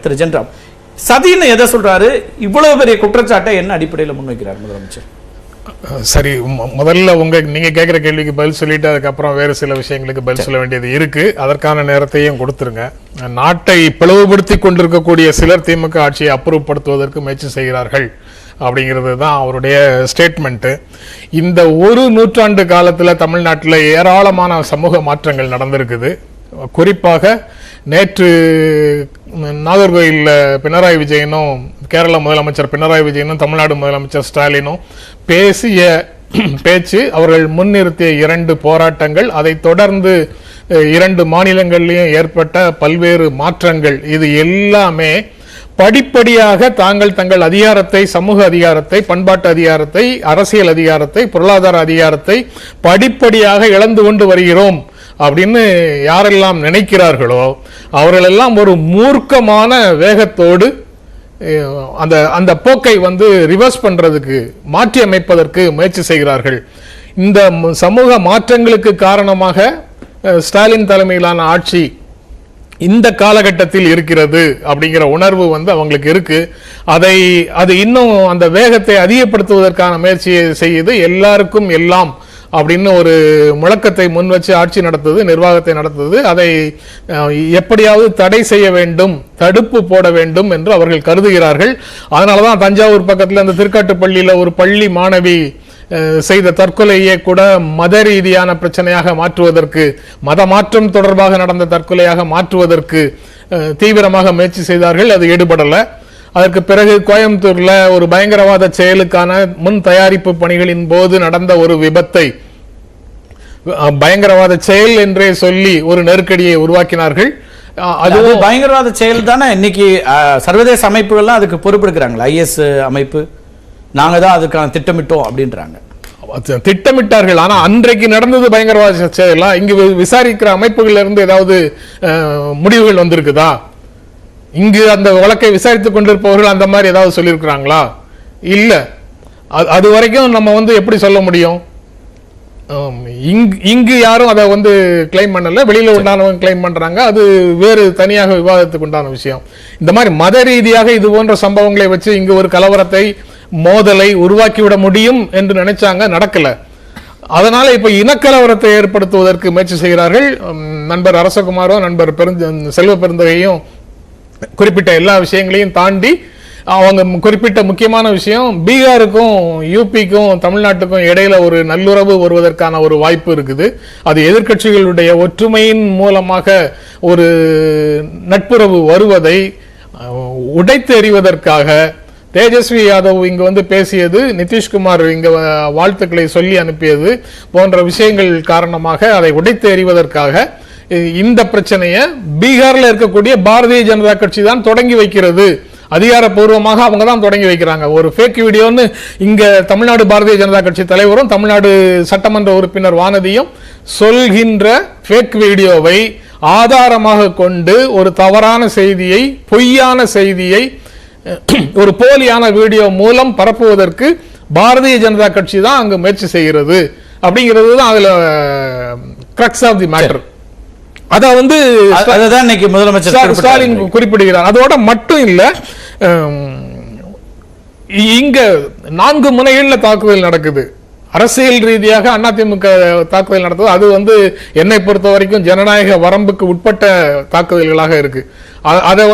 திரு ஜென்ராம் சதின்னு எதை சொல்றாரு? இவ்வளவு பெரிய குற்றச்சாட்டை என்ன அடிப்படையில் முன்வைக்கிறார் முதலமைச்சர்? சரி, முதல்ல நீங்க கேட்கிற கேள்விக்கு பதில் சொல்லிட்டு அதுக்கப்புறம் வேறு சில விஷயங்களுக்கு பதில் சொல்ல வேண்டியது இருக்கு. அதற்கான நேரத்தையும் கொடுத்துருங்க. நாட்டை பிளவுபடுத்தி கொண்டிருக்கக்கூடிய சிலர் திமுக ஆட்சியை அப்புறப்படுத்துவதற்கு முயற்சி செய்கிறார்கள் அப்படிங்கிறது தான் அவருடைய ஸ்டேட்மெண்ட்டு. இந்த ஒரு நூற்றாண்டு காலத்தில் தமிழ்நாட்டில் ஏராளமான சமூக மாற்றங்கள் நடந்திருக்குது. குறிப்பாக நேற்று நாகர்கோயிலில் பினராயி விஜயனும் கேரள முதலமைச்சர் பினராயி விஜயனும் தமிழ்நாடு முதலமைச்சர் ஸ்டாலினும் பேசிய பேச்சு, அவர்கள் முன்னிறுத்திய 2 போராட்டங்கள், அதை தொடர்ந்து 2 மாநிலங்களிலும் ஏற்பட்ட பல்வேறு மாற்றங்கள், இது எல்லாமே படிப்படியாக தங்கள் அதிகாரத்தை, சமூக அதிகாரத்தை, பண்பாட்டு அதிகாரத்தை, அரசியல் அதிகாரத்தை, பொருளாதார அதிகாரத்தை படிப்படியாக இழந்து கொண்டு வருகிறோம் அப்படின்னு யாரெல்லாம் நினைக்கிறார்களோ அவர்களெல்லாம் ஒரு மூர்க்கமான வேகத்தோடு அந்த போக்கை ரிவர்ஸ் பண்றதுக்கு, மாற்றி அமைப்பதற்கு முயற்சி செய்கிறார்கள். இந்த சமூக மாற்றங்களுக்கு காரணமாக ஸ்டாலின் தலைமையிலான ஆட்சி இந்த காலகட்டத்தில் இருக்கிறது அப்படிங்கிற உணர்வு அவங்களுக்கு இருக்கு. அது இன்னும் அந்த வேகத்தை அதிகப்படுத்துவதற்கான முயற்சியை செய்து எல்லாருக்கும் எல்லாம் அப்படின்னு ஒரு முழக்கத்தை முன் வச்சு ஆட்சி நடத்துது, நிர்வாகத்தை நடத்துது. அதை எப்படியாவது தடை செய்ய வேண்டும், தடுப்பு போட வேண்டும் என்று அவர்கள் கருதுகிறார்கள். அதனாலதான் தஞ்சாவூர் பக்கத்தில் அந்த திருக்காட்டுப்பள்ளியில ஒரு பள்ளி மாணவி செய்த தற்கொலையே கூட மத ரீதியான பிரச்சனையாக மாற்றுவதற்கு, மத மாற்றம் தொடர்பாக நடந்த தற்கொலையாக மாற்றுவதற்கு தீவிரமாக முயற்சி செய்தார்கள். அது ஈடுபடல. அதற்கு பிறகு கோயம்புத்தூர்ல ஒரு பயங்கரவாத செயலுக்கான முன் தயாரிப்பு பணிகளின் போது நடந்த ஒரு விபத்தை பயங்கரவாத செயல் என்றே சொல்லி ஒரு நெருக்கடியை உருவாக்கினார்கள். அது பயங்கரவாத செயல் தானே. இன்னைக்கு சர்வதேச அமைப்புகள்லாம் அதுக்கு பொறுப்பெடுக்கிறாங்களா? ஐஎஸ் அமைப்பு நாங்க தான் அதுக்கான திட்டமிட்டோம் அப்படின்றாங்க. திட்டமிட்டார்கள். ஆனா அன்றைக்கு நடந்தது பயங்கரவாத செயலா? இங்கு விசாரிக்கிற அமைப்புகள் இருந்து ஏதாவது முடிவுகள் வந்திருக்குதா? இங்கு அந்த வழக்கை விசாரித்துக் கொண்டிருப்பவர்கள் அந்த மாதிரி ஏதாவது சொல்லியிருக்கிறாங்களா? இல்ல. அது வரைக்கும் நம்ம எப்படி சொல்ல முடியும்? இங்கு யாரும் அதை கிளைம் பண்ணல, வெளியில உண்டானவங்க கிளைம் பண்றாங்க. அது வேறு தனியாக விவாதத்துக்கு உண்டான விஷயம். இந்த மாதிரி மத ரீதியாக இது போன்ற சம்பவங்களை வச்சு இங்கு ஒரு கலவரத்தை, மோதலை உருவாக்கிவிட முடியும் என்று நினைச்சாங்க, நடக்கல. அதனால இப்ப இனக்கலவரத்தை ஏற்படுத்துவதற்கு முயற்சி செய்கிறார்கள். நண்பர் அரசகுமாரோ நண்பர் செல்வ பெருந்தகையும் குறிப்பிட்ட எல்லா விஷயங்களையும் தாண்டி அவங்க குறிப்பிட்ட முக்கியமான விஷயம், பீகாருக்கும் யூபிக்கும் தமிழ்நாட்டுக்கும் இடையில ஒரு நல்லுறவு வருவதற்கான ஒரு வாய்ப்பு இருக்குது. அது எதிர்க்கட்சிகளுடைய ஒற்றுமையின் மூலமாக ஒரு நட்புறவு வருவதை உடைத்து எறிவதற்காக தேஜஸ்வி யாதவ் இங்கு பேசியது, நிதிஷ்குமார் இங்க வாழ்த்துக்களை சொல்லி அனுப்பியது போன்ற விஷயங்கள் காரணமாக அதை உடைத்து எறிவதற்காக இந்த பிரச்சனையை பீகார்ல இருக்கக்கூடிய பாரதிய ஜனதா கட்சி தான் தொடங்கி வைக்கிறது. அதிகாரப்பூர்வமாக அவங்க தான் தொடங்கி வைக்கிறாங்க. ஒரு ஃபேக் வீடியோன்னு இங்க தமிழ்நாடு பாரதிய ஜனதா கட்சி தலைவரும் தமிழ்நாடு சட்டமன்ற உறுப்பினர் வானதியும் சொல்கின்ற ஃபேக் வீடியோவை ஆதாரமாக கொண்டு ஒரு தவறான செய்தியை, பொய்யான செய்தியை ஒரு போலியான வீடியோ மூலம் பரப்புவதற்கு பாரதிய ஜனதா கட்சி தான் அங்கு முயற்சி செய்கிறது அப்படிங்கிறது தான் அதுல கிரக்ஸ் ஆஃப் தி மேட்டர். அத முதலமைச்சர் ஸ்டாலின் குறிப்பிடுகிறார். அதோட மட்டும் இல்ல, இங்க 4 முனைகள்ல தாக்குதல் நடக்குது. அரசியல் ரீதியாக அதிமுக தாக்குதல் நடத்துது. அது என்னை பொறுத்த வரைக்கும் ஜனநாயக வரம்புக்கு உட்பட்ட தாக்குதல்களாக இருக்கு. அதை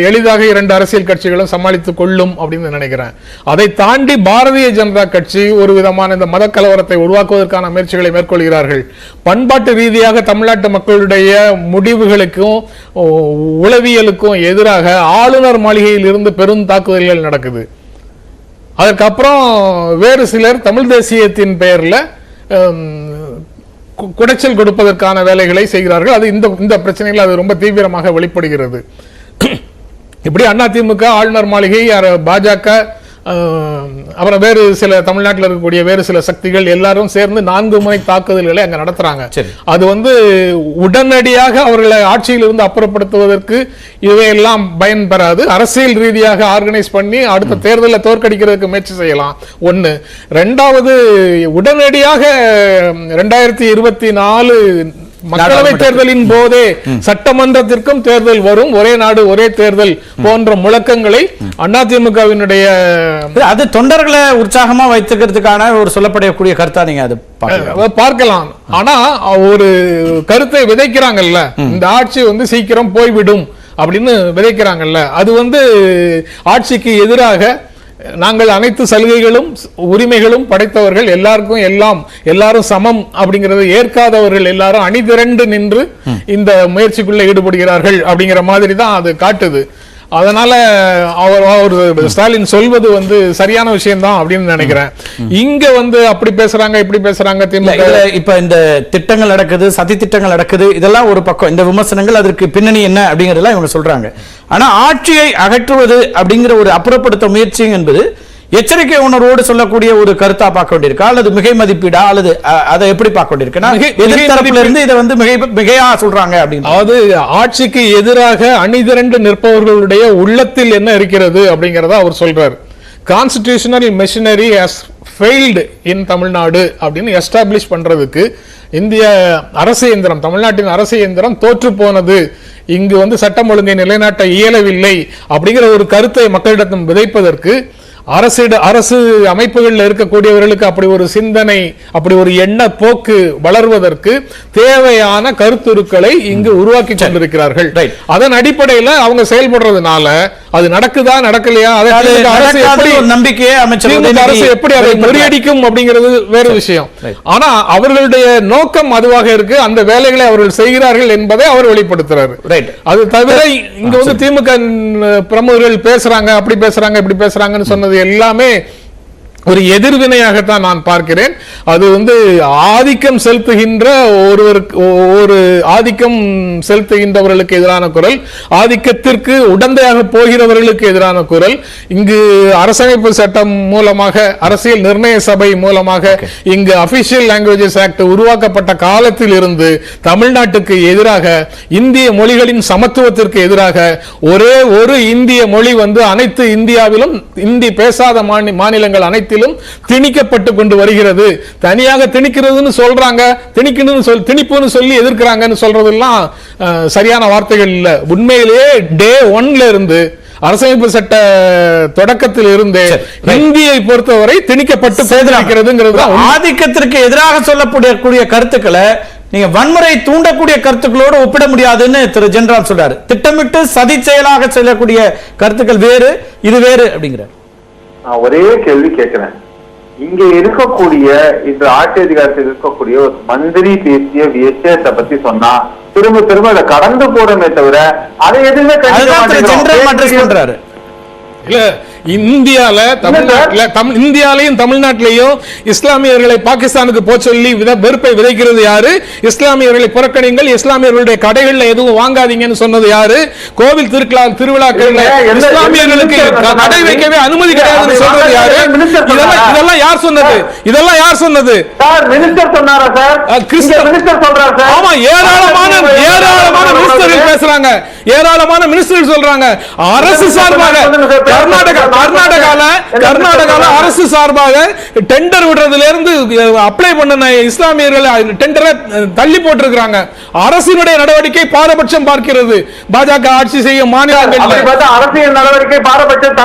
எளிதாக 2 அரசியல் கட்சிகளும் சமாளித்துக் கொள்ளும் அப்படின்னு நினைக்கிறேன். அதை தாண்டி பாரதிய ஜனதா கட்சி ஒரு விதமான இந்த மத கலவரத்தை உருவாக்குவதற்கான முயற்சிகளை மேற்கொள்கிறார்கள். பண்பாட்டு ரீதியாக தமிழ்நாட்டு மக்களுடைய முடிவுகளுக்கும் உளவியலுக்கும் எதிராக ஆளுநர் மாளிகையில் இருந்து பெரும் தாக்குதல்கள் நடக்குது. அதற்கப்புறம் வேறு சிலர் தமிழ் தேசியத்தின் பெயர்ல குடைச்சல் கொடுப்பதற்கான வேலைகளை செய்கிறார்கள். அது இந்த பிரச்சனைகள் அது ரொம்ப தீவிரமாக வெளிப்படுகிறது. இப்படி அதிமுக, ஆளுநர் மாளிகை, பாஜக, அப்புறம் வேறு சில தமிழ்நாட்டில் இருக்கக்கூடிய வேறு சில சக்திகள் எல்லாரும் சேர்ந்து 4 முனை தாக்குதல்களை அங்க நடத்துறாங்க. அது உடனடியாக அவர்களை ஆட்சியிலிருந்து அப்புறப்படுத்துவதற்கு இவையெல்லாம் பயன் பெறாது. அரசியல் ரீதியாக ஆர்கனைஸ் பண்ணி அடுத்த தேர்தலில் தோற்கடிக்கிறதுக்கு முயற்சி செய்யலாம். ஒண்ணு. ரெண்டாவது, உடனடியாக 2024 மக்களவை தேர்தலின் போதே சட்டமன்றத்திற்கும் தேர்தல் வரும், ஒரே நாடு ஒரே தேர்தல் போன்ற முழக்கங்களை அதிமுகவினுடைய அது தொண்டர்களை உற்சாகமா வைத்துக்கிறதுக்கான ஒரு சொல்லப்படக்கூடிய கருத்தா நீங்க அது பார்க்கலாம். ஆனா ஒரு கருத்தை விதைக்கிறாங்கல்ல, இந்த ஆட்சி சீக்கிரம் போய்விடும் அப்படின்னு விதைக்கிறாங்கல்ல, அது ஆட்சிக்கு எதிராக நாங்கள் அனைத்து சலுகைகளும் உரிமைகளும் படைத்தவர்கள், எல்லாரும் சமம் அப்படிங்கறத ஏற்காதவர்கள் எல்லாரும் அணிதிரண்டு நின்று இந்த முயற்சிக்குள்ள ஈடுபடுகிறார்கள் அப்படிங்கிற மாதிரி தான் அது காட்டுது. அதனால அவர் ஸ்டாலின் சொல்வது சரியான விஷயம் தான் அப்படின்னு நினைக்கிறேன். இங்க அப்படி பேசுறாங்க இப்படி பேசுறாங்க. இப்ப இந்த திட்டங்கள் நடக்குது, சதி திட்டங்கள் நடக்குது, இதெல்லாம் ஒரு பக்கம். இந்த விமர்சனங்கள் அதற்கு பின்னணி என்ன அப்படிங்கறதெல்லாம் இவங்க சொல்றாங்க. ஆனா ஆட்சியை அகற்றுவது அப்படிங்கிற ஒரு அப்புறப்படுத்த முயற்சி என்பது எச்சரிக்கை உணர்வோடு சொல்லக்கூடிய ஒரு கருத்தா பார்க்க வேண்டியிருக்கா, அல்லது மிகை மதிப்பீடா, அல்லது அதை எப்படி பார்க்க வேண்டியிருக்குன்னா எதிர்த்தரப்புல இருந்து இதை மிகையா சொல்றாங்க அப்படின்னு. அதாவது ஆட்சிக்கு எதிராக அணிதிரண்டு நிற்பவர்களுடைய உள்ளத்தில் என்ன இருக்கிறது அப்படிங்கறத அவர் சொல்றாரு. Constitutional machinery has failed in Tamil Nadu அப்படின்னு எஸ்டாப்ளிஷ் பண்றதுக்கு இந்திய அரசு இயந்திரம், தமிழ்நாட்டின் அரசு இயந்திரம் தோற்று போனது, இங்கு சட்டம் ஒழுங்கை நிலைநாட்ட இயலவில்லை அப்படிங்கிற ஒரு கருத்தை மக்களிடம் விதைப்பதற்கு அரசு அமைப்புகளில் இருக்கக்கூடியவர்களுக்கு அப்படி ஒரு சிந்தனை, அப்படி ஒரு எண்ண போக்கு வளர்வதற்கு தேவையான கருத்துருக்களை இங்கு உருவாக்கி கொண்டிருக்கிறார்கள். அதன் அடிப்படையில் அவங்க செயல்படுறதுனால அது நடக்குதா நடக்கலையா, நம்பிக்கையை அரசு எப்படி அதை முறியடிக்கும் அப்படிங்கிறது வேறு விஷயம். ஆனா அவர்களுடைய நோக்கம் அதுவாக இருக்கு, அந்த வேலைகளை அவர்கள் செய்கிறார்கள் என்பதை அவர் வெளிப்படுத்துறாரு. அது தவிர இங்க திமுக பிரமுகர்கள் பேசுறாங்க, அப்படி பேசுறாங்க இப்படி பேசுறாங்கன்னு சொன்னது எல்லாமே ஒரு எதிர்வினையாகத்தான் நான் பார்க்கிறேன். அது ஆதிக்கம் செலுத்துகின்ற ஒரு ஆதிக்கம் செலுத்துகின்றவர்களுக்கு எதிரான குரல், ஆதிக்கத்திற்கு உடந்தையாக போகிறவர்களுக்கு எதிரான குரல். இங்கு அரசமைப்பு சட்டம் மூலமாக, அரசியல் நிர்ணய சபை மூலமாக இங்கு அபிஷியல் லாங்குவேஜஸ் ஆக்ட் உருவாக்கப்பட்ட காலத்தில் இருந்து தமிழ்நாட்டுக்கு எதிராக, இந்திய மொழிகளின் சமத்துவத்திற்கு எதிராக ஒரே ஒரு இந்திய மொழி அனைத்து இந்தியாவிலும் இந்தி பேசாத மாநிலங்கள் அனைத்து திணிக்கப்பட்டு கொண்டு வருகிறது. தனியாக திணிக்கிறதுன்னு சொல்றாங்க, திணிப்புன்னு சொல்லி எதிர்க்கிறாங்கன்னு சொல்றதெல்லாம் சரியான வார்த்தைகள் இல்ல. உண்மையிலேயே டே 1ல இருந்து அரசமைப்பு சட்ட தொடக்கத்தில் இருந்தே இந்தியை பொறுத்தவரை திணிக்கப்பட்டு ஆதிக்கத்திற்கு எதிராக சொல்லக்கூடிய கருத்துக்களை நீங்க வன்முறை தூண்டக்கூடிய கருத்துக்களோடு ஒப்பிட முடியாதுன்னு திரு ஜென்ராம் சொல்றாரு. திட்டமிட்டு சதி செயலாக சொல்லக்கூடிய கருத்துக்கள் வேறு, இது வேறு அப்படிங்கிறார். நான் ஒரே கேள்வி கேட்கிறேன். இங்க இருக்கக்கூடிய இந்த ஆட்சி அதிகாரத்தில் இருக்கக்கூடிய ஒரு மந்திரி பேசிய விஷயத்தை பத்தி சொன்னா திரும்ப திரும்ப அதை கடந்து போறமே தவிர அதை எதுவுமே பண்றாரு. இல்ல, இந்தியாலையும் தமிழ்நாட்டிலையும் இஸ்லாமியர்களை பாகிஸ்தானுக்கு போக சொல்லி வெறுப்பை விதைக்கிறது யாரு? இஸ்லாமியர்களை புறக்கணிங்கள், இஸ்லாமியர்களுடைய கடைகள்ல எதுவும் வாங்காதீங்கன்னு சொன்னது யாரு? கோவில் திருவிழாக்கள் இஸ்லாமியர்களுக்கு கடை வைக்கவே அனுமதி கிடையாதுன்னு சொல்றது யாரு? இதெல்லாம் யார் சொன்னது? இதெல்லாம் யார் சொன்னது? ஆமா, ஏராளமான மினிஸ்டர்கள் பேசுறாங்க, ஏராளமான மினிஸ்டர்கள் சொல்றாங்க. அரசு சார்பாக கர்நாடகால அரசு சார்பாக டெண்டர் விடுறதுல இருந்து அப்ளை பண்ண இஸ்லாமியர்கள் டெண்டரை தள்ளி போட்டிருக்காங்க. அரசினுடைய நடவடிக்கை பாரபட்சம் பார்க்கிறது. பாஜக ஆட்சி செய்யும் மாநிலங்கள் அரசியல் நடவடிக்கை பாரபட்சம்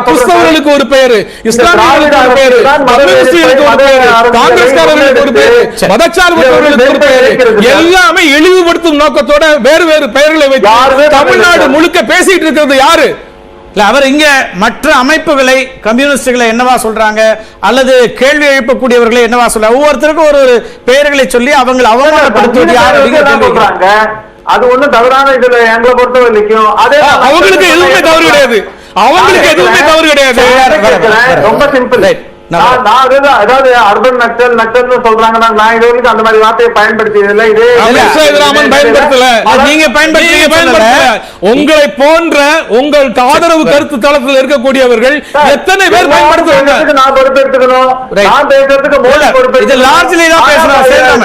கிறிஸ்தவர்களுக்கு ஒரு பெயர், இஸ்லாமியர்களுக்கு ஒரு பெயர், கம்யூனிஸ்டுகளுக்கு ஒரு பெயர், காங்கிரஸ்காரர்களுக்கு ஒரு பெயர், மதச்சார்பற்றவர்களுக்கு ஒரு பெயர், எல்லாமே இழிவுபடுத்தும் நோக்கத்தோட வேறு வேறு பெயர்களை வைத்து தமிழ்நாடு முழுக்க பேசிட்டு இருக்கிறது யாரு? அவர் இங்க மற்ற அமைப்புகளை, கம்யூனிஸ்டுகளை என்னவா சொல்றாங்க, அல்லது கேள்வி எழுப்பக்கூடியவர்களை என்னவா சொல்றாங்க, ஒவ்வொருத்தருக்கும் ஒரு பெயர்களை சொல்லி அவங்க அவமானப்படுத்துவது யாரு? அது ஒண்ணும் தவறான இதுல எங்களை பொறுத்த வரைக்கும் அவங்களுக்கு எதுவுமே தவறு கிடையாது. அவங்களுக்கு எதுவுமே தவறு கிடையாது. ரொம்ப சிம்பிள். அதாவது அர்பன் நக்சல் சொல்றாங்க. நான் இது வரைக்கும் அந்த மாதிரி வார்த்தையை பயன்படுத்தியதில்லை. நீங்க பயன்படுத்த உங்களை போன்ற உங்கள் ஆதரவு கருத்து தளத்தில் இருக்கக்கூடியவர்கள் எத்தனை பேர் பயன்படுத்துறாங்க? நான் பொறுப்பெடுத்துக்கணும். நான் பேசுறதுக்கு இது லார்ஜ்லி தான் பேசுறோம்.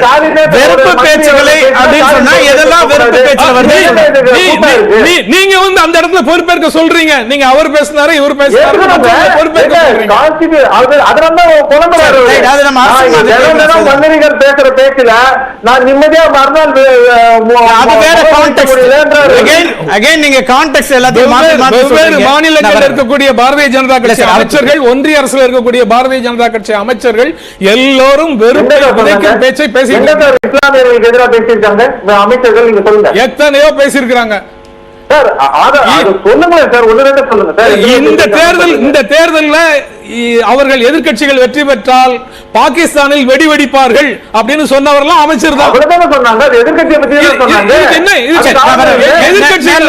வெறுப்பு பேச்சுகளை அப்படின்னு சொன்னா எதெல்லாம் வெறுப்பு பேச்சுல வருது? நீங்க வந்து அந்த இடத்துல பொறுப்பேற்க சொல்றீங்க. நீங்க அவர் பேசினாரு, இவர் பேசினாரு, பொறுப்பேற்க சொல்றீங்க. மந்திரிகள் பேசுற பேச்சுல நான் நிம்மதியா மறுநாள் நீங்க கான்டெக்ஸ்ட் எல்லாத்தையும் வெவ்வேறு மாநிலங்களில் இருக்கக்கூடிய பாரதிய ஜனதா கட்சி அமைச்சர்கள், ஒன்றிய அரசுல இருக்கக்கூடிய பாரதிய ஜனதா கட்சி அமைச்சர்கள் எல்லோரும் வெறுப்பை விதைக்கும் பேச்சை பேசியிருக்காங்க. இஸ்லாமியர்களுக்கு எதிராக பேசியிருக்காங்க அமைச்சர்கள். நீங்க சொல்லுங்க, எத்தனையோ பேசியிருக்கிறாங்க. இந்த தேர்தல்ல அவர்கள் எதிர்க்கட்சிகள் வெற்றி பெற்றால் பாகிஸ்தானில் வெடி வெடிப்பார்கள் அப்படின்னு சொன்னவர்கள் அமைச்சர் தான் சொன்னாங்க. எதிர்க்கட்சியை பத்தி சொன்னாங்க. என்ன எதிர்க்கட்சிகள்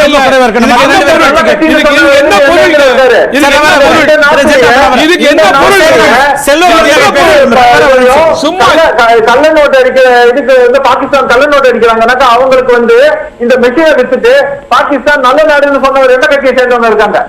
என்ன பொருள்? இதுக்கு என்ன பொருள்? சும்மா கள்ள நோட்டு அடிக்கிற இதுக்கு வந்து பாகிஸ்தான் கள்ள நோட்டு அடிக்கிறாங்கன்னாக்கா அவங்களுக்கு வந்து இந்த மெஷினை வித்துட்டு பாகிஸ்தான் நல்ல நாடுன்னு சொன்னவர் எந்த கட்சியை சேர்ந்தவங்க இருக்காங்க?